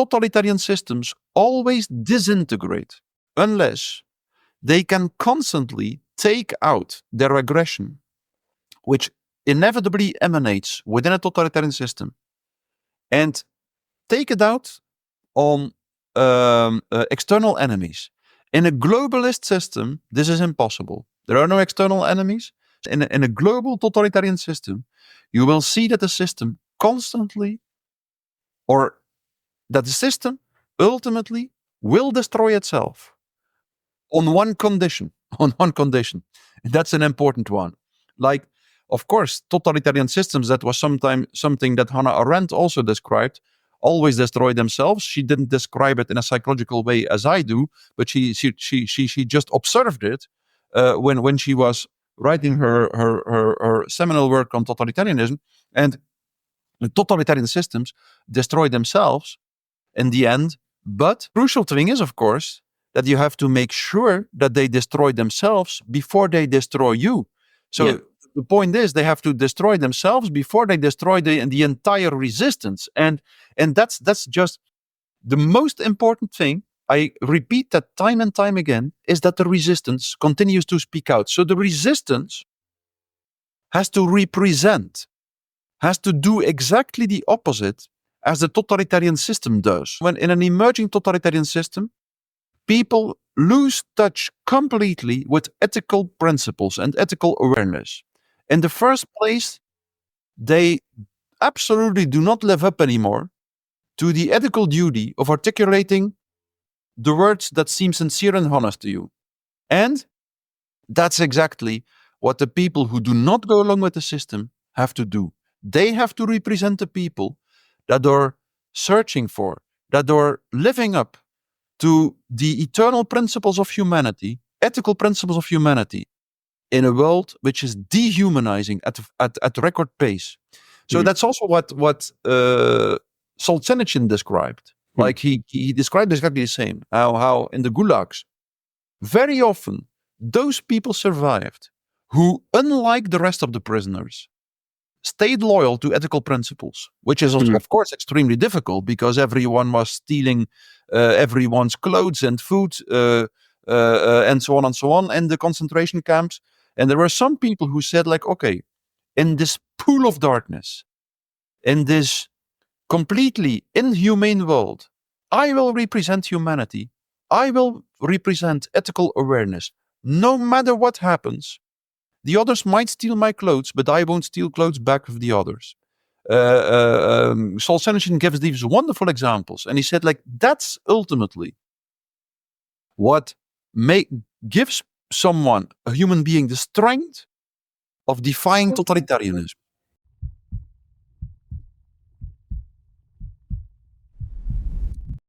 totalitarian systems always disintegrate unless they can constantly take out their aggression, which inevitably emanates within a totalitarian system, and take it out on external enemies. In a globalist system, this is impossible. There are no external enemies. In a global totalitarian system, you will see that the system constantly, or that the system ultimately will destroy itself on one condition. On one condition. And that's an important one. Like, of course, totalitarian systems, that was something that Hannah Arendt also described, always destroy themselves. She didn't describe it in a psychological way as I do, but she just observed it when she was writing her seminal work on totalitarianism. And the totalitarian systems destroy themselves in the end. But crucial thing is, of course, that you have to make sure that they destroy themselves before they destroy you. So the point is, they have to destroy themselves before they destroy the entire resistance. And that's just the most important thing. I repeat that time and time again, is that the resistance continues to speak out. So the resistance has to represent, has to do exactly the opposite as the totalitarian system does. When in an emerging totalitarian system, people lose touch completely with ethical principles and ethical awareness. In the first place, they absolutely do not live up anymore to the ethical duty of articulating the words that seem sincere and honest to you. And that's exactly what the people who do not go along with the system have to do. They have to represent the people that are searching for, that are living up to the eternal principles of humanity, ethical principles of humanity, in a world which is dehumanizing at record pace. So that's also what Solzhenitsyn described. Like he described exactly the same. How in the gulags, very often those people survived who, unlike the rest of the prisoners, stayed loyal to ethical principles, which is of course extremely difficult because everyone was stealing everyone's clothes and food and so on and so on in the concentration camps. And there were some people who said, like, okay, in this pool of darkness, in this completely inhumane world, I will represent humanity. I will represent ethical awareness. No matter what happens, the others might steal my clothes, but I won't steal clothes back of the others. Solzhenitsyn gives these wonderful examples. And he said, like, that's ultimately what gives someone, a human being, the strength of defying totalitarianism.